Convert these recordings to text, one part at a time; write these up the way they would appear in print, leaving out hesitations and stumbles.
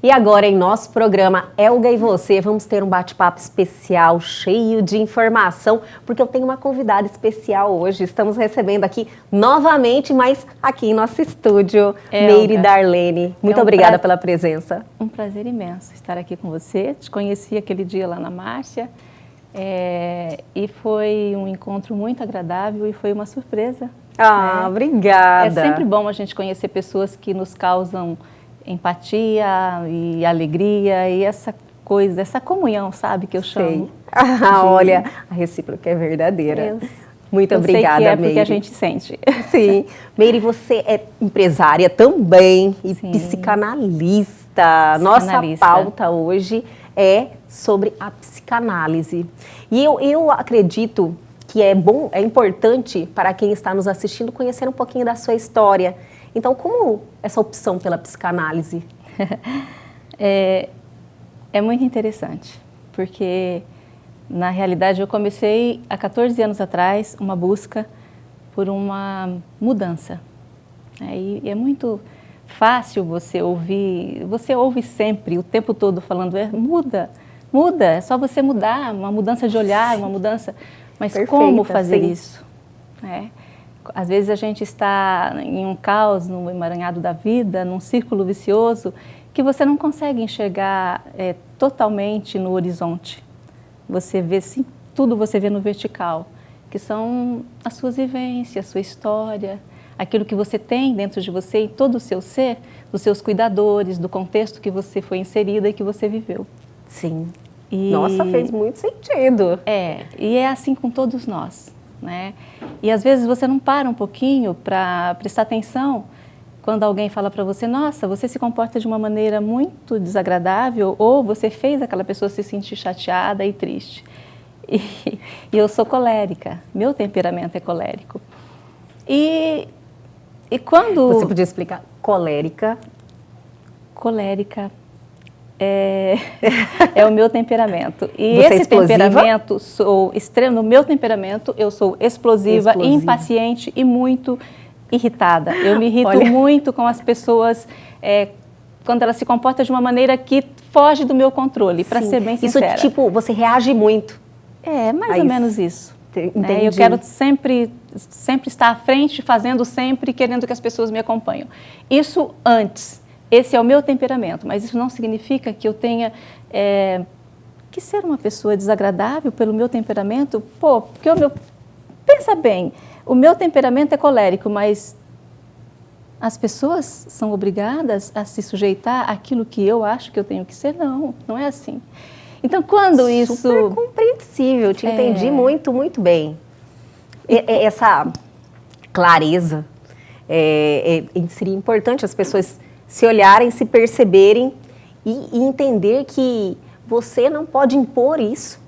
E agora, em nosso programa Elga e Você, vamos ter um bate-papo especial, cheio de informação, porque eu tenho uma convidada especial hoje. Estamos recebendo aqui novamente, mas aqui em nosso estúdio, Meire Darlene. Muito obrigada pela presença. Um prazer imenso estar aqui com você. Te conheci aquele dia lá na Márcia e foi um encontro muito agradável e foi uma surpresa. Obrigada. É sempre bom a gente conhecer pessoas que nos causam empatia e alegria e essa coisa, essa comunhão, sabe, que eu chamo. Olha, a recíproca é verdadeira. Muito obrigada, Meire. Porque a gente sente. Sim. Meire, você é empresária também e psicanalista. Nossa pauta hoje é sobre a psicanálise. E eu acredito que é importante para quem está nos assistindo conhecer um pouquinho da sua história. Então, como essa opção pela psicanálise? É muito interessante, porque na realidade eu comecei há 14 anos atrás uma busca por uma mudança. E é muito fácil você ouvir, você ouve sempre, o tempo todo falando, muda, é só você mudar, uma mudança de olhar, uma mudança... Mas como fazer isso? Às vezes a gente está em um caos, no emaranhado da vida, num círculo vicioso, que você não consegue enxergar totalmente no horizonte. Você vê tudo você vê no vertical, que são as suas vivências, a sua história, aquilo que você tem dentro de você e todo o seu ser, dos seus cuidadores, do contexto que você foi inserida e que você viveu. Sim. Nossa, fez muito sentido. E é assim com todos nós. E às vezes você não para um pouquinho para prestar atenção quando alguém fala para você, nossa, você se comporta de uma maneira muito desagradável ou você fez aquela pessoa se sentir chateada e triste. E eu sou colérica, meu temperamento é colérico. E quando... Você podia explicar? Colérica? Colérica é o meu temperamento. E você esse temperamento, no meu temperamento, eu sou explosiva, impaciente e muito irritada. Eu me irrito muito com as pessoas quando elas se comportam de uma maneira que foge do meu controle, para ser bem sincera. Isso, tipo, você reage muito. Mais ou menos isso. Entendi. Eu quero sempre estar à frente, fazendo sempre, querendo que as pessoas me acompanhem. Isso antes. Esse é o meu temperamento, mas isso não significa que eu tenha que ser uma pessoa desagradável pelo meu temperamento. Porque pensa bem, o meu temperamento é colérico, mas as pessoas são obrigadas a se sujeitar àquilo que eu acho que eu tenho que ser? Não é assim. Então, quando isso... Super compreensível, te entendi muito, muito bem. Essa clareza seria importante as pessoas se olharem, se perceberem e entender que você não pode impor isso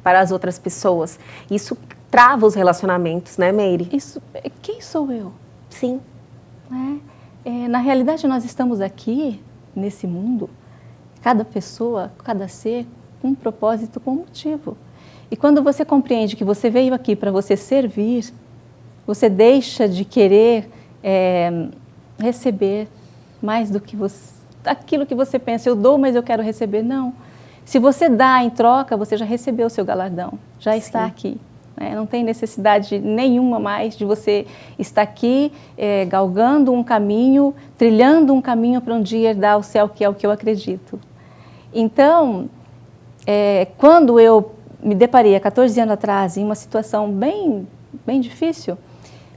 para as outras pessoas. Isso trava os relacionamentos, né, Meire? Quem sou eu? Sim. Na realidade, nós estamos aqui, nesse mundo, cada pessoa, cada ser, com um propósito, com um motivo. E quando você compreende que você veio aqui para você servir, você deixa de querer receber mais do que aquilo que você pensa, eu dou, mas eu quero receber. Não. Se você dá em troca, você já recebeu o seu galardão, já está aqui. Não tem necessidade nenhuma mais de você estar aqui galgando um caminho, trilhando um caminho para um dia herdar o céu, que é o que eu acredito. Então, quando eu me deparei há 14 anos atrás em uma situação bem, bem difícil,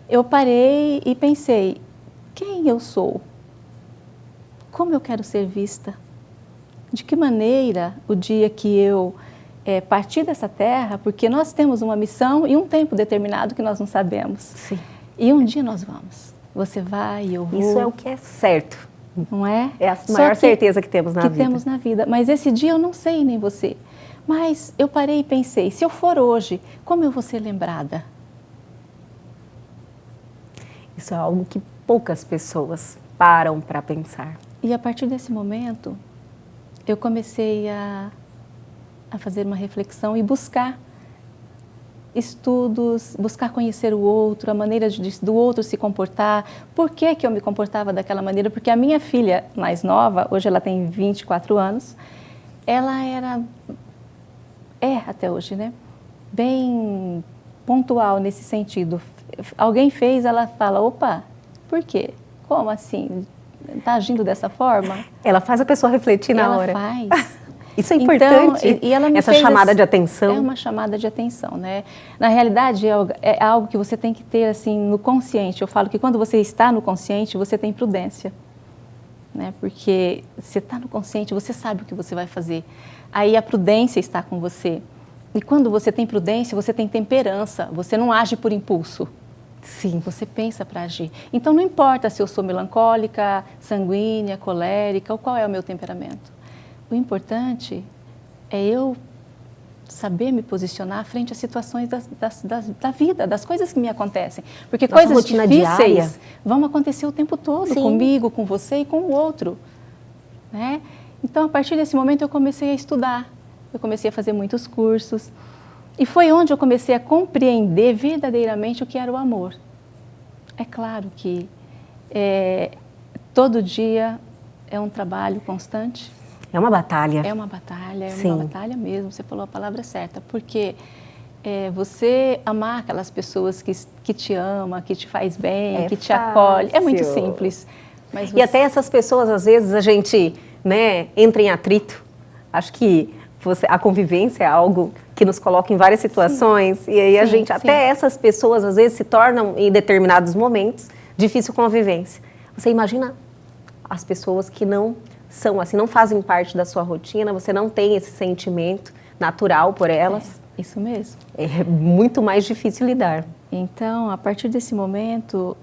eu parei e pensei, quem eu sou? Como eu quero ser vista? De que maneira o dia que eu partir dessa terra, porque nós temos uma missão e um tempo determinado que nós não sabemos. Sim. E um dia nós vamos. Você vai, eu vou. Isso é o que é certo. Não é? É a maior certeza que temos na vida. Mas esse dia eu não sei, nem você. Mas eu parei e pensei, se eu for hoje, como eu vou ser lembrada? Isso é algo que poucas pessoas param para pensar. E a partir desse momento, eu comecei a fazer uma reflexão e buscar estudos, buscar conhecer o outro, a maneira do outro se comportar. Por que que eu me comportava daquela maneira? Porque a minha filha mais nova, hoje ela tem 24 anos, ela é até hoje, né? Bem pontual nesse sentido. Alguém fez, ela fala, opa, por quê? Como assim? Está agindo dessa forma? Ela faz a pessoa refletir na hora. Ela faz. Isso é importante, então, e ela me essa fez chamada de atenção. É uma chamada de atenção, né? Na realidade, é algo que você tem que ter, assim, no consciente. Eu falo que quando você está no consciente, você tem prudência, né? Porque você está no consciente, você sabe o que você vai fazer. Aí a prudência está com você. E quando você tem prudência, você tem temperança, você não age por impulso. Sim, você pensa para agir. Então, não importa se eu sou melancólica, sanguínea, colérica, ou qual é o meu temperamento. O importante é eu saber me posicionar frente às situações da vida, das coisas que me acontecem. Porque nossa coisas rotina difíceis diária vão acontecer o tempo todo, Sim. comigo, com você e com o outro, né? Então, a partir desse momento, eu comecei a estudar. Eu comecei a fazer muitos cursos. E foi onde eu comecei a compreender verdadeiramente o que era o amor. É claro que todo dia é um trabalho constante. é uma batalha. É uma batalha, Sim. uma batalha mesmo, você falou a palavra certa, porque você amar aquelas pessoas que te ama, que te faz bem, que te acolhe, é muito simples. Mas E até essas pessoas, às vezes, a gente, né, entra em atrito. Acho que a convivência é algo que nos coloca em várias situações, sim. E aí a gente, até essas pessoas, às vezes, se tornam, em determinados momentos, difícil convivência. Você imagina as pessoas que não são assim, não fazem parte da sua rotina, você não tem esse sentimento natural por elas. Isso mesmo. É muito mais difícil lidar. Então, a partir desse momento,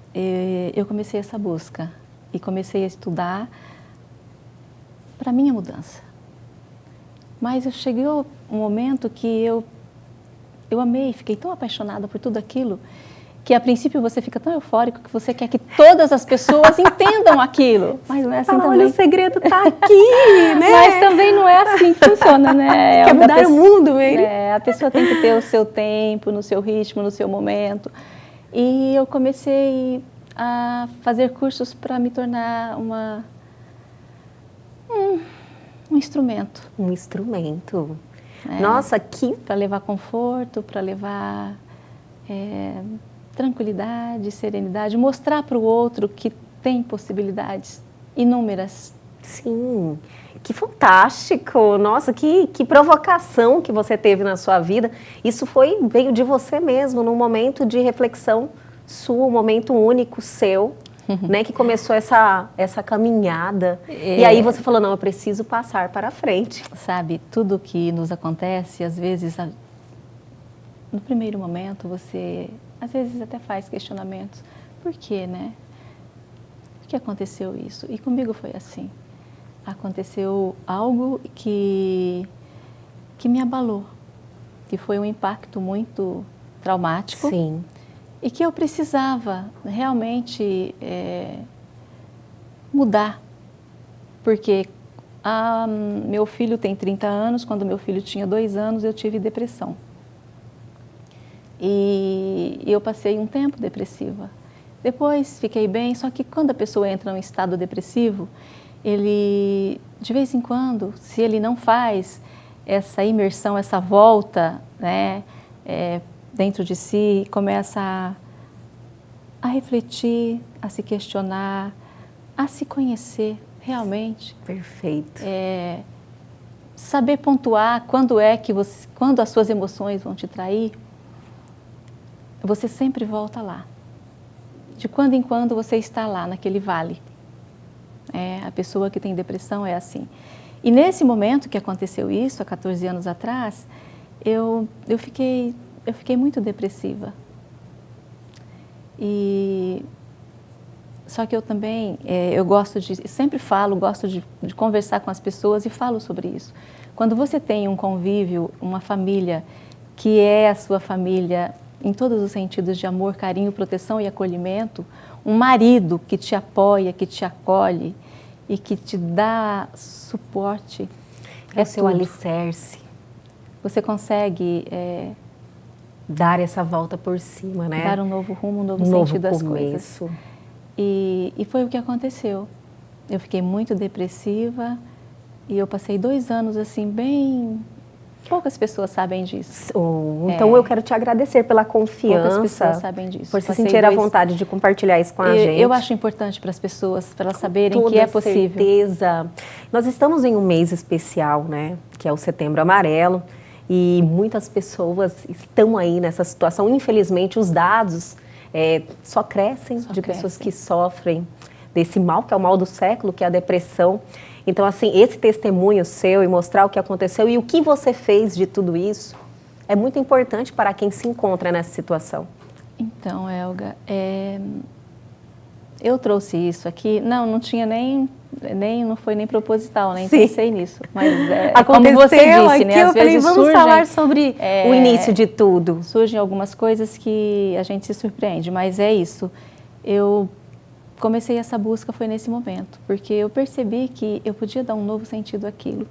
eu comecei essa busca e comecei a estudar para minha mudança. Mas eu cheguei um momento que eu amei, fiquei tão apaixonada por tudo aquilo, que a princípio você fica tão eufórico que você quer que todas as pessoas entendam aquilo. Mas não é assim também. Olha, o segredo está aqui, né? Mas também não é assim que funciona, né? Quer mudar o mundo, ele. A pessoa tem que ter o seu tempo, no seu ritmo, no seu momento. E eu comecei a fazer cursos para me tornar um instrumento. Um instrumento. Nossa, que... Para levar conforto, para levar tranquilidade, serenidade, mostrar para o outro que tem possibilidades inúmeras. Sim, que fantástico! Nossa, que provocação que você teve na sua vida. Isso veio de você mesmo, num momento de reflexão sua, um momento único seu, né, que começou essa caminhada. E aí você falou, não, eu preciso passar para frente. Sabe, tudo que nos acontece, às vezes, no primeiro momento, você, às vezes, até faz questionamentos. Por quê, né? Por que aconteceu isso? E comigo foi assim. Aconteceu algo que me abalou, que foi um impacto muito traumático. Sim. E que eu precisava realmente mudar, porque meu filho tem 30 anos, quando meu filho tinha 2 anos eu tive depressão. E eu passei um tempo depressiva. Depois fiquei bem, só que quando a pessoa entra num estado depressivo, ele, de vez em quando, se ele não faz essa imersão, essa volta, né, dentro de si, começa a refletir, a se questionar, a se conhecer realmente. Perfeito. Saber pontuar quando as suas emoções vão te trair, você sempre volta lá. De quando em quando você está lá, naquele vale. A pessoa que tem depressão é assim. E nesse momento que aconteceu isso, há 14 anos atrás, eu fiquei muito depressiva. Só que eu também, sempre falo, gosto de conversar com as pessoas e falo sobre isso. Quando você tem um convívio, uma família que é a sua família em todos os sentidos de amor, carinho, proteção e acolhimento, um marido que te apoia, que te acolhe e que te dá suporte, é o seu alicerce. Você consegue Dar essa volta por cima, né? Dar um novo rumo, um novo novo sentido às começo. coisas. E foi o que aconteceu. Eu fiquei muito depressiva e eu passei 2 anos assim, bem... Poucas pessoas sabem disso. Então eu quero te agradecer pela confiança. Poucas pessoas sabem disso. Por se sentir à vontade de compartilhar isso com a gente. Eu acho importante para as pessoas, para elas saberem que é possível. Com certeza. Nós estamos em um mês especial, né? Que é o Setembro Amarelo. E muitas pessoas estão aí nessa situação. Infelizmente, os dados só crescem de pessoas que sofrem desse mal, que é o mal do século, que é a depressão. Então, assim, esse testemunho seu e mostrar o que aconteceu e o que você fez de tudo isso é muito importante para quem se encontra nessa situação. Então, Elga, eu trouxe isso aqui, não tinha não foi nem proposital, nem pensei nisso. Mas aconteceu, como você disse, aqui, né? Às vezes vamos falar sobre o início de tudo. Surgem algumas coisas que a gente se surpreende, mas é isso. Eu comecei essa busca foi nesse momento, porque eu percebi que eu podia dar um novo sentido àquilo.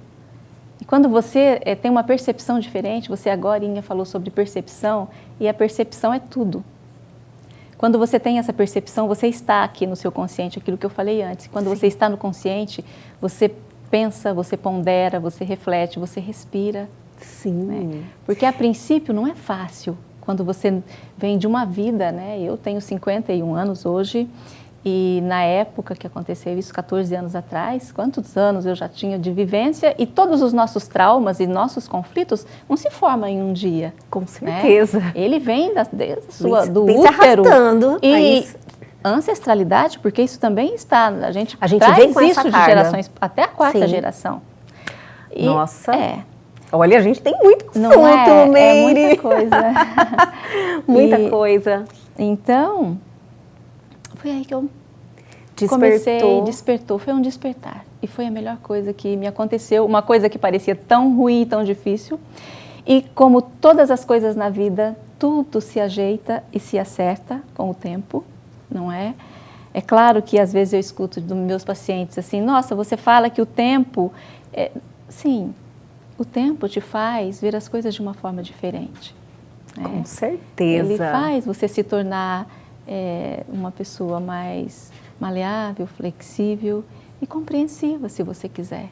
E quando você tem uma percepção diferente, você agorinha falou sobre percepção, e a percepção é tudo. Quando você tem essa percepção, você está aqui no seu consciente, aquilo que eu falei antes. Quando você está no consciente, você pensa, você pondera, você reflete, você respira. Sim. Né? Porque a princípio não é fácil. Quando você vem de uma vida, né? Eu tenho 51 anos hoje, e na época que aconteceu isso, 14 anos atrás, quantos anos eu já tinha de vivência e todos os nossos traumas e nossos conflitos não se formam em um dia. Com certeza. Né? Ele vem do vem útero. Se arrastando. E ancestralidade, porque isso também está, a gente traz vem com isso essa de carga. Gerações, até a 4ª geração. E, nossa. Olha, a gente tem muito não assunto, é muita coisa. Muita coisa. Então, foi aí que eu despertou, foi um despertar. E foi a melhor coisa que me aconteceu, uma coisa que parecia tão ruim e tão difícil. E como todas as coisas na vida, tudo se ajeita e se acerta com o tempo, não é? É claro que às vezes eu escuto dos meus pacientes assim, nossa, você fala que o tempo... Sim, o tempo te faz ver as coisas de uma forma diferente. Com certeza. Ele faz você se tornar uma pessoa mais maleável, flexível e compreensiva, se você quiser.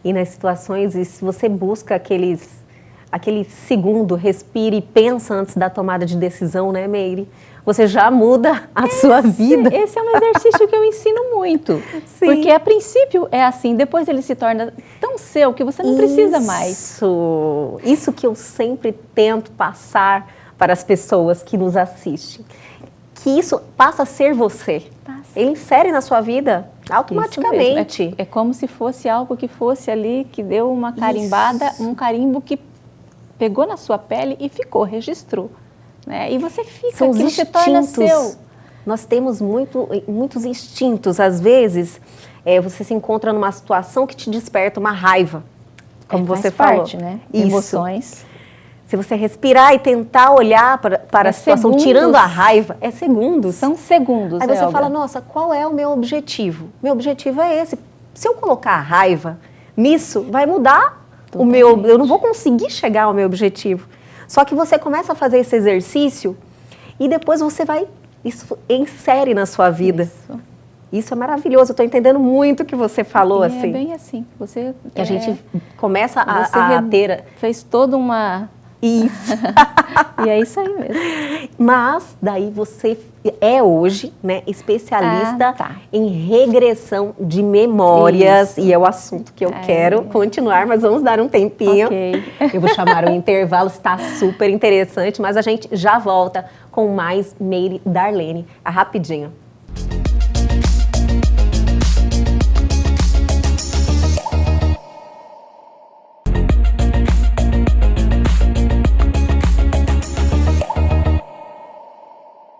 E nas situações, se você busca aquele segundo, respira e pensa antes da tomada de decisão, né, Meire? Você já muda a sua vida. Esse é um exercício que eu ensino muito. Sim. Porque a princípio é assim, depois ele se torna tão seu que você não precisa mais. Isso que eu sempre tento passar para as pessoas que nos assistem. Que isso passa a ser você. Ele insere na sua vida automaticamente. É como se fosse algo que fosse ali, que deu uma carimbada, um carimbo que pegou na sua pele e ficou, registrou. Né? E você fica, aquilo se torna seu. Nós temos muitos instintos. Às vezes, você se encontra numa situação que te desperta uma raiva, como você falou. Parte, né? Emoções. Se você respirar e tentar olhar para a situação, tirando a raiva, é segundos. São segundos, Aí você fala, nossa, qual é o meu objetivo? Meu objetivo é esse. Se eu colocar a raiva nisso, vai mudar eu não vou conseguir chegar ao meu objetivo. Só que você começa a fazer esse exercício e depois você isso insere na sua vida. Isso é maravilhoso, eu estou entendendo muito o que você falou. É bem assim. A gente começa a ter... Fez toda uma... Isso. E é isso aí mesmo. Mas daí você é hoje, né, especialista em regressão de memórias. Isso. E é o assunto que eu quero continuar, mas vamos dar um tempinho. Okay. Eu vou chamar o intervalo, está super interessante, mas a gente já volta com mais Meire Darlene. Rapidinho.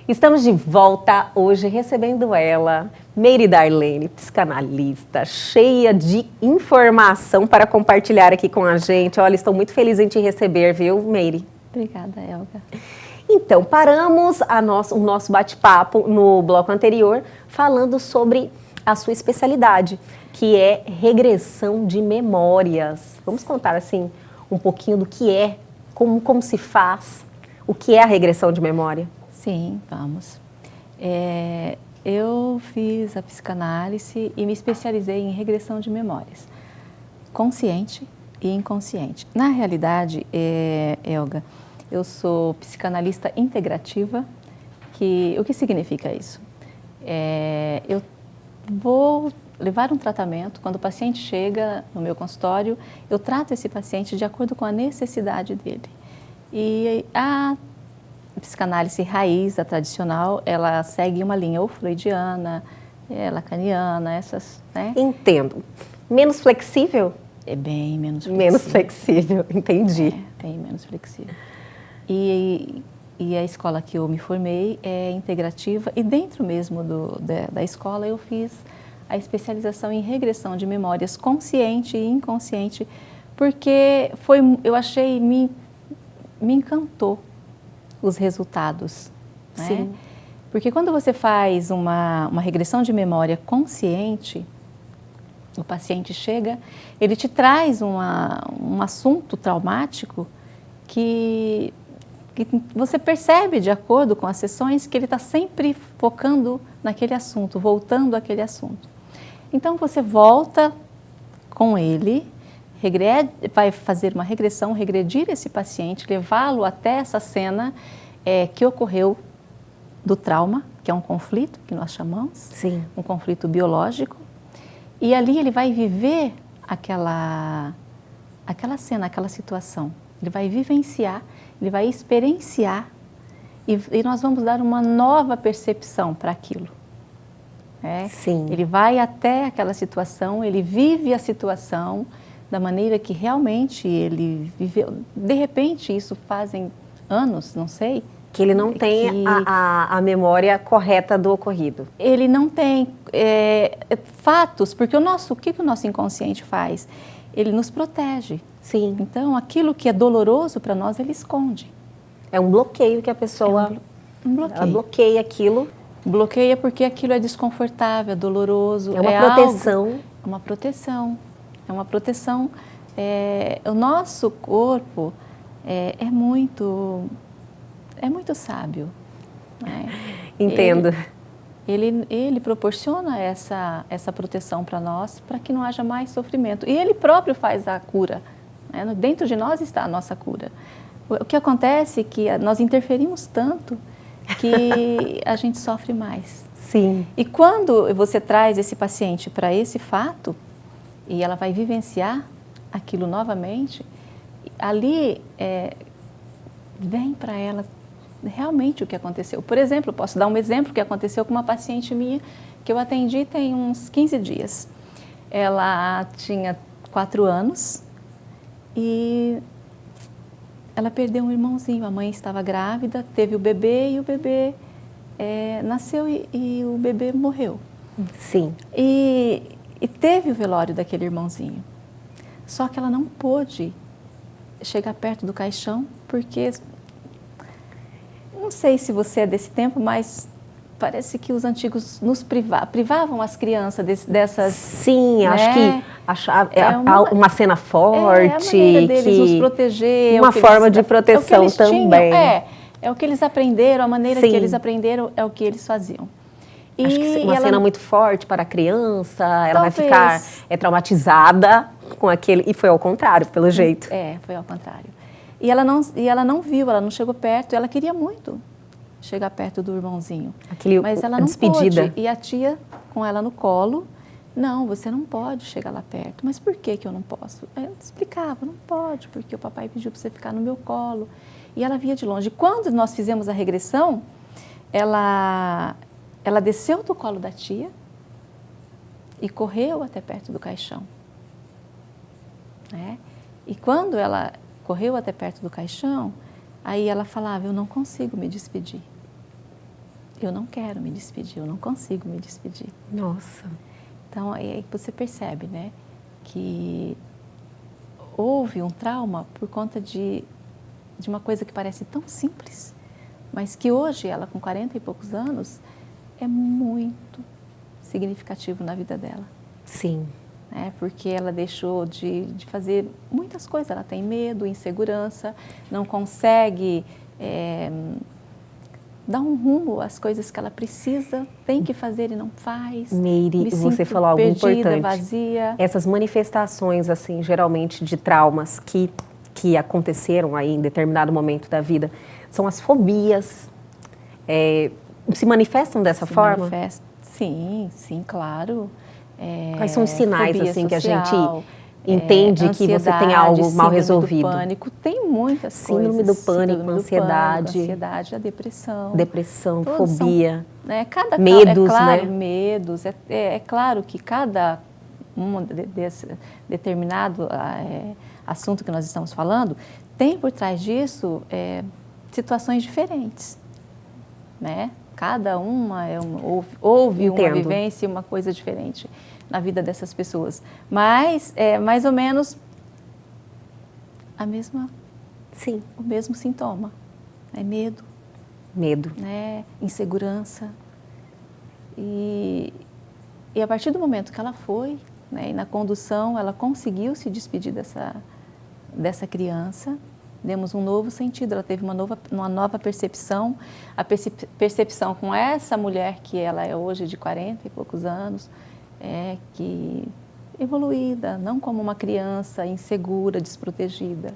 Estamos de volta hoje recebendo ela, Meire Darlene, psicanalista, cheia de informação para compartilhar aqui com a gente. Olha, estou muito feliz em te receber, viu, Meire? Obrigada, Elga. Então, paramos o nosso bate-papo no bloco anterior falando sobre a sua especialidade, que é regressão de memórias. Vamos contar, assim, um pouquinho do que é, como se faz, o que é a regressão de memória? Sim, vamos. Eu fiz a psicanálise e me especializei em regressão de memórias, consciente e inconsciente. Na realidade, Elga, eu sou psicanalista integrativa, o que significa isso? Eu vou levar um tratamento, quando o paciente chega no meu consultório, eu trato esse paciente de acordo com a necessidade dele. E a psicanálise raiz, a tradicional, ela segue uma linha ou freudiana, lacaniana, essas, né? Entendo. Menos flexível? É bem menos flexível. Menos flexível, entendi. Bem menos flexível. E a escola que eu me formei é integrativa e dentro mesmo da escola eu fiz a especialização em regressão de memórias consciente e inconsciente, porque eu achei, me encantou os resultados. Né? Sim. Porque quando você faz uma regressão de memória consciente, o paciente chega, ele te traz um assunto traumático que você percebe, de acordo com as sessões, que ele está sempre focando naquele assunto, voltando àquele assunto. Então, você volta com ele, vai fazer uma regressão, regredir esse paciente, levá-lo até essa cena que ocorreu do trauma, que é um conflito, que nós chamamos, Sim. Um conflito biológico, e ali ele vai viver aquela cena, aquela situação. Ele vai vivenciar, ele vai experienciar e nós vamos dar uma nova percepção para aquilo. Sim. Ele vai até aquela situação, ele vive a situação da maneira que realmente ele viveu. De repente, isso fazem anos, não sei. Que ele não tem a memória correta do ocorrido. Ele não tem fatos, porque o que o nosso inconsciente faz? Ele nos protege. Sim. Então, aquilo que é doloroso para nós, ele esconde. É um bloqueio que a pessoa... Um bloqueio. Ela bloqueia aquilo. Bloqueia porque aquilo é desconfortável, é doloroso. É uma proteção. É uma proteção. É uma proteção. O nosso corpo é muito sábio. Né? Entendo. Ele proporciona essa proteção para nós, para que não haja mais sofrimento. E ele próprio faz a cura. Né? Dentro de nós está a nossa cura. O que acontece é que nós interferimos tanto que a gente sofre mais. Sim. E quando você traz esse paciente para esse fato, e ela vai vivenciar aquilo novamente, ali vem para ela realmente o que aconteceu. Por exemplo, posso dar um exemplo que aconteceu com uma paciente minha que eu atendi tem uns 15 dias. Ela tinha 4 anos e ela perdeu um irmãozinho. A mãe estava grávida, teve o bebê e o bebê nasceu e o bebê morreu. Sim. E teve o velório daquele irmãozinho. Só que ela não pôde chegar perto do caixão porque... Não sei se você é desse tempo, mas parece que os antigos nos privavam as crianças dessas... Sim, né? acho que uma cena forte. É a maneira deles nos proteger. Uma forma de proteção também. É o que eles aprenderam, a maneira Sim. que eles aprenderam é o que eles faziam. Acho que uma cena muito forte para a criança, ela vai Talvez. ficar traumatizada com aquele... E foi ao contrário, pelo jeito. Foi ao contrário. E ela não viu, ela não chegou perto, ela queria muito chegar perto do irmãozinho. Mas ela não despedida. pôde. E a tia, com ela no colo, não, você não pode chegar lá perto. Mas por que eu não posso? Eu explicava, não pode, porque o papai pediu para você ficar no meu colo. E ela via de longe. Quando nós fizemos a regressão, ela desceu do colo da tia e correu até perto do caixão. Né? E quando ela correu até perto do caixão, aí ela falava, eu não consigo me despedir. Eu não quero me despedir, eu não consigo me despedir. Nossa. Então, aí você percebe, né, que houve um trauma por conta de uma coisa que parece tão simples, mas que hoje, ela com 40 e poucos anos, é muito significativo na vida dela. Sim. Porque ela deixou de fazer muitas coisas, ela tem medo, insegurança, não consegue dar um rumo às coisas que ela precisa, tem que fazer e não faz. Meire, você falou algo perdida, importante. Vazia. Essas manifestações, assim, geralmente de traumas que aconteceram aí em determinado momento da vida, são as fobias. Se manifestam dessa forma? Sim, claro. Quais são os sinais, assim, social, que a gente entende que você tem algo mal resolvido? Síndrome do pânico, tem muitas síndrome coisas. Do pânico, ansiedade. Ansiedade, a depressão. Depressão, fobia. São, medos, claro, né? Medos. É claro que cada desse determinado assunto que nós estamos falando tem por trás disso situações diferentes, né? Cada uma houve uma vivência, uma coisa diferente na vida dessas pessoas. Mas é mais ou menos o mesmo sintoma. Medo. Né? Insegurança. E a partir do momento que ela foi, né, e na condução ela conseguiu se despedir dessa criança, demos um novo sentido, ela teve uma nova percepção, a percepção com essa mulher que ela é hoje de 40 e poucos anos, que evoluída, não como uma criança insegura, desprotegida,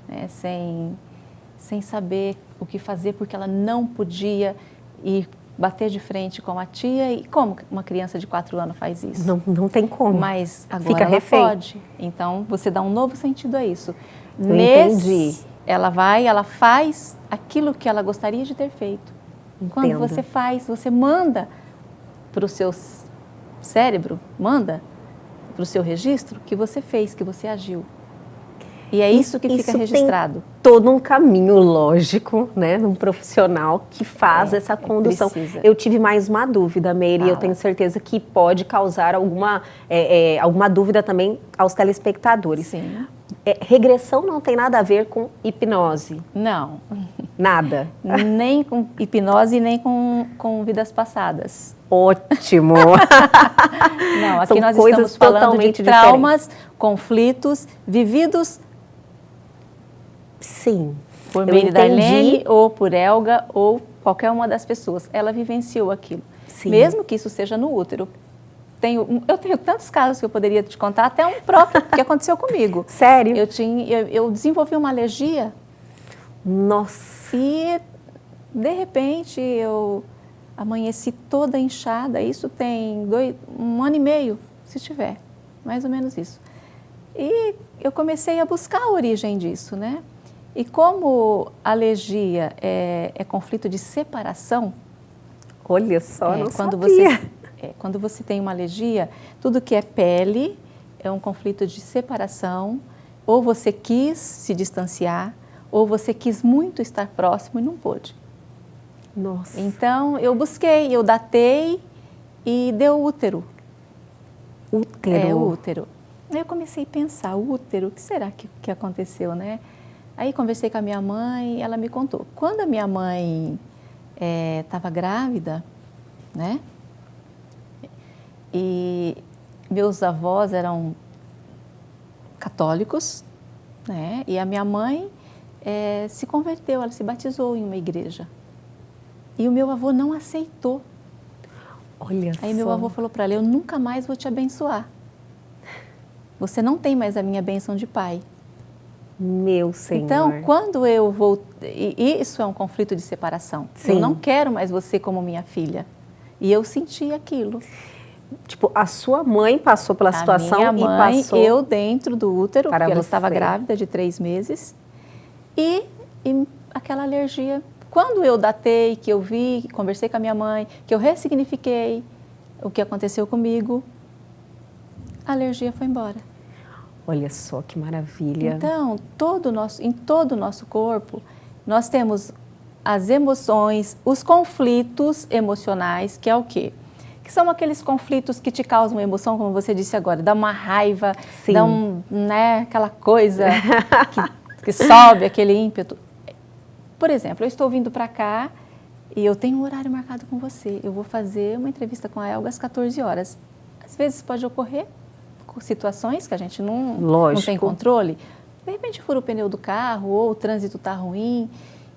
né, sem saber o que fazer porque ela não podia ir bater de frente com a tia. E como uma criança de 4 anos faz isso? Não tem como. Mas agora fica ela refém. Pode. Então, você dá um novo sentido a isso. Entendi. Ela faz aquilo que ela gostaria de ter feito. Entendo. Quando você faz, você manda para o seu cérebro, manda para o seu registro que você fez, que você agiu. E é isso que fica registrado. Tem todo um caminho lógico, né, num profissional que faz essa condução. Precisa. Eu tive mais uma dúvida, Meire, e eu tenho certeza que pode causar alguma dúvida também aos telespectadores. Sim. Regressão não tem nada a ver com hipnose? Não. Nada? Nem com hipnose, nem com vidas passadas. Ótimo! Não, aqui nós estamos falando de traumas, diferentes. Conflitos vividos. Sim. Por Meire Darlene, ou por Elga, ou qualquer uma das pessoas. Ela vivenciou aquilo. Sim. Mesmo que isso seja no útero. Eu tenho tantos casos que eu poderia te contar, até um próprio que aconteceu comigo. Sério? Eu desenvolvi uma alergia. Nossa! E, de repente, eu amanheci toda inchada. Isso tem 1 ano e meio, se tiver. Mais ou menos isso. E eu comecei a buscar a origem disso, né? E como alergia é conflito de separação... Olha só, não quando você tem uma alergia, tudo que é pele é um conflito de separação. Ou você quis se distanciar, ou você quis muito estar próximo e não pôde. Nossa. Então, eu busquei, eu datei e deu útero. Útero? Útero. Aí eu comecei a pensar, útero, o que será que aconteceu, né? Aí conversei com a minha mãe, ela me contou. Quando a minha mãe estava grávida, né? E meus avós eram católicos, né? E a minha mãe se converteu, ela se batizou em uma igreja. E o meu avô não aceitou. Olha só. Aí meu avô falou para ela, eu nunca mais vou te abençoar. Você não tem mais a minha bênção de pai. Meu Senhor. Então, quando eu vou... Isso é um conflito de separação. Sim. Eu não quero mais você como minha filha. E eu senti aquilo. Tipo, a sua mãe passou pela situação minha mãe, e passou... eu dentro do útero, porque ela você. estava grávida de 3 meses. E aquela alergia... Quando eu datei, que eu vi, que conversei com a minha mãe, que eu ressignifiquei o que aconteceu comigo, a alergia foi embora. Olha só que maravilha. Então, em todo o nosso corpo, nós temos as emoções, os conflitos emocionais, que é o quê? Que são aqueles conflitos que te causam emoção, como você disse agora, dá uma raiva, Sim. dá aquela coisa que sobe, aquele ímpeto. Por exemplo, eu estou vindo para cá e eu tenho um horário marcado com você. Eu vou fazer uma entrevista com a Elga às 14 horas. Às vezes pode ocorrer situações que a gente não tem controle. De repente fura o pneu do carro ou o trânsito está ruim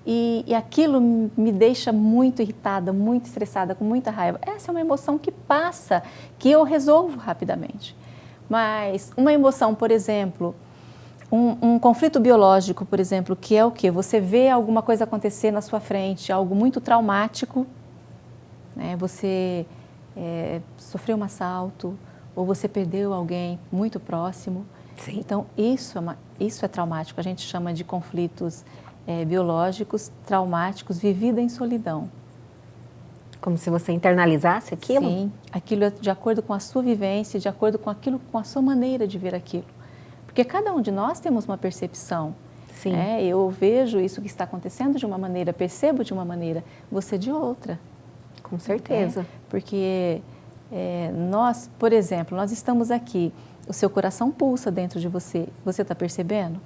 e aquilo me deixa muito irritada, muito estressada, com muita raiva. Essa é uma emoção que passa, que eu resolvo rapidamente. Mas uma emoção, por exemplo, um conflito biológico, por exemplo, que é o quê? Você vê alguma coisa acontecer na sua frente, algo muito traumático, né? Você sofreu um assalto ou você perdeu alguém muito próximo. Sim. Então, isso é traumático. A gente chama de conflitos biológicos, traumáticos, vivida em solidão. Como se você internalizasse aquilo? Sim, aquilo é de acordo com a sua vivência, de acordo com aquilo, com a sua maneira de ver aquilo. Porque cada um de nós temos uma percepção. Sim. Eu vejo isso que está acontecendo de uma maneira, percebo de uma maneira, você de outra. Com certeza. Porque nós, por exemplo, nós estamos aqui, o seu coração pulsa dentro de você, você está percebendo?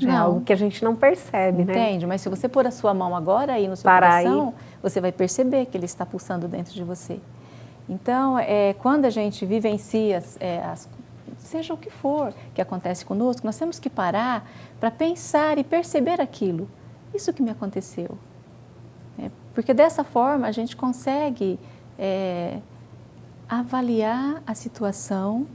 É algo que a gente não percebe, né? Entende? Mas se você pôr a sua mão agora aí no seu coração, você vai perceber que ele está pulsando dentro de você. Então, quando a gente vivencia, seja o que for que acontece conosco, nós temos que parar para pensar e perceber aquilo. Isso que me aconteceu. Porque dessa forma a gente consegue avaliar a situação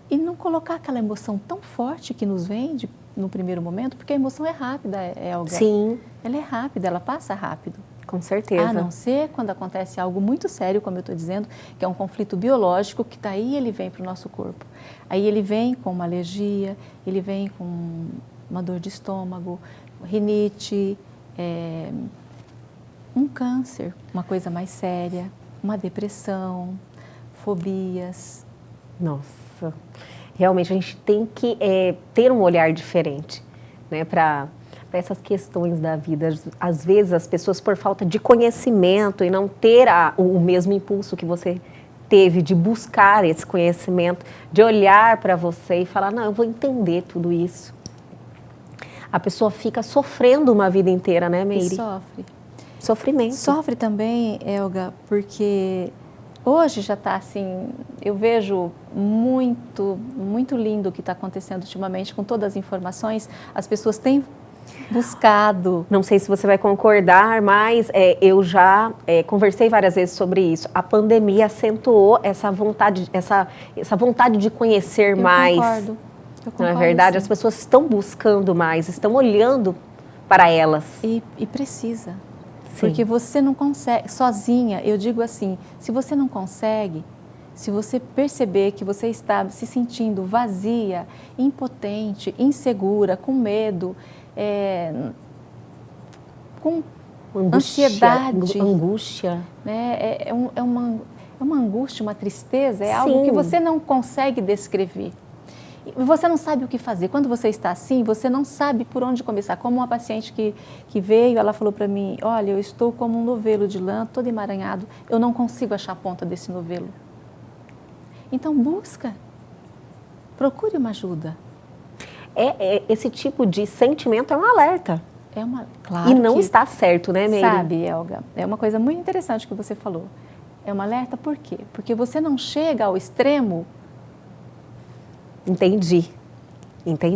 e não colocar aquela emoção tão forte que nos vem no primeiro momento, porque a emoção é rápida, Elga. Sim. Ela é rápida, ela passa rápido. Com certeza. A não ser quando acontece algo muito sério, como eu estou dizendo, que é um conflito biológico, que daí ele vem para o nosso corpo. Aí ele vem com uma alergia, ele vem com uma dor de estômago, rinite, um câncer, uma coisa mais séria, uma depressão, fobias. Nossa, realmente a gente tem que ter um olhar diferente, né, para essas questões da vida. Às vezes as pessoas, por falta de conhecimento e não ter o mesmo impulso que você teve de buscar esse conhecimento, de olhar para você e falar, não, eu vou entender tudo isso. A pessoa fica sofrendo uma vida inteira, né, Meire? E sofre. Sofrimento. Sofre também, Elga, porque hoje já está assim, eu vejo muito, muito lindo o que está acontecendo ultimamente com todas as informações. As pessoas têm buscado. Não sei se você vai concordar, mas eu já conversei várias vezes sobre isso. A pandemia acentuou essa vontade de conhecer mais. Concordo. Eu concordo. Não é verdade? Sim. As pessoas estão buscando mais, estão olhando para elas. E precisa. Sim. Porque você não consegue, sozinha, eu digo assim, se você não consegue, se você perceber que você está se sentindo vazia, impotente, insegura, com medo, com ansiedade. Angústia. Né? É uma angústia, uma tristeza, algo que você não consegue descrever. Você não sabe o que fazer. Quando você está assim, você não sabe por onde começar. Como uma paciente que veio, ela falou para mim, olha, eu estou como um novelo de lã, todo emaranhado, eu não consigo achar a ponta desse novelo. Então, procure uma ajuda. Esse tipo de sentimento é um alerta. Claro e não está certo, né, Meire? Sabe, Elga, é uma coisa muito interessante que você falou. É um alerta por quê? Porque você não chega ao extremo. Entendi.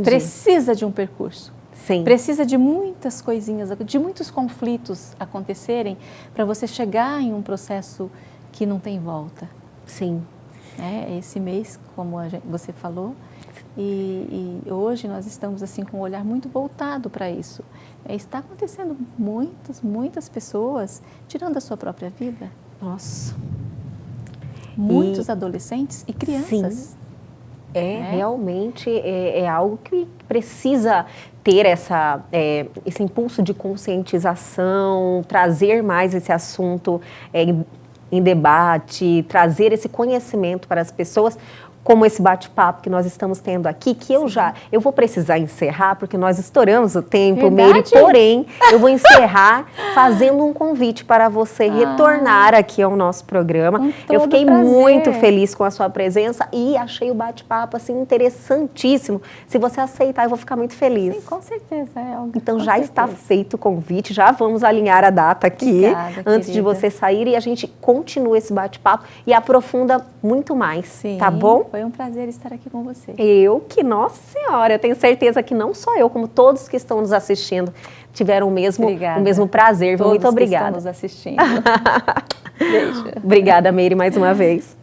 Precisa de um percurso. Sim. Precisa de muitas coisinhas, de muitos conflitos acontecerem para você chegar em um processo que não tem volta. Sim. Esse mês, como você falou, e hoje nós estamos assim com um olhar muito voltado para isso. Está acontecendo muitas pessoas tirando a sua própria vida. Nossa. Muitos adolescentes e crianças. Sim. Realmente é algo que precisa ter esse impulso de conscientização, trazer mais esse assunto em debate, trazer esse conhecimento para as pessoas, como esse bate-papo que nós estamos tendo aqui, que eu vou precisar encerrar, porque nós estouramos o tempo, Meire, porém, eu vou encerrar fazendo um convite para você retornar aqui ao nosso programa. Eu fiquei muito feliz com a sua presença e achei o bate-papo assim interessantíssimo. Se você aceitar, eu vou ficar muito feliz. Sim, com certeza, Elga. Então já está feito o convite, já vamos alinhar a data aqui, antes de você sair, e a gente continua esse bate-papo e aprofunda muito mais, tá bom? Foi um prazer estar aqui com você. Nossa Senhora, eu tenho certeza que não só eu, como todos que estão nos assistindo, tiveram o mesmo prazer. Todos muito obrigada. Que estão nos assistindo. Beijo. Obrigada, Meire, mais uma vez.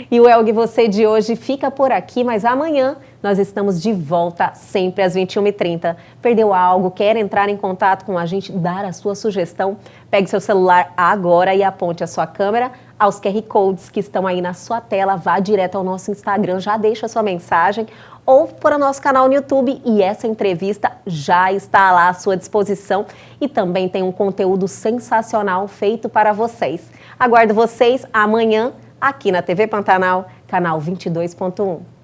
E o Elgue Você de hoje fica por aqui, mas amanhã nós estamos de volta, sempre às 21h30. Perdeu algo, quer entrar em contato com a gente, dar a sua sugestão? Pegue seu celular agora e aponte a sua câmera aos QR Codes que estão aí na sua tela. Vá direto ao nosso Instagram, já deixa a sua mensagem ou para o nosso canal no YouTube, e essa entrevista já está lá à sua disposição e também tem um conteúdo sensacional feito para vocês. Aguardo vocês amanhã aqui na TV Pantanal, canal 22.1.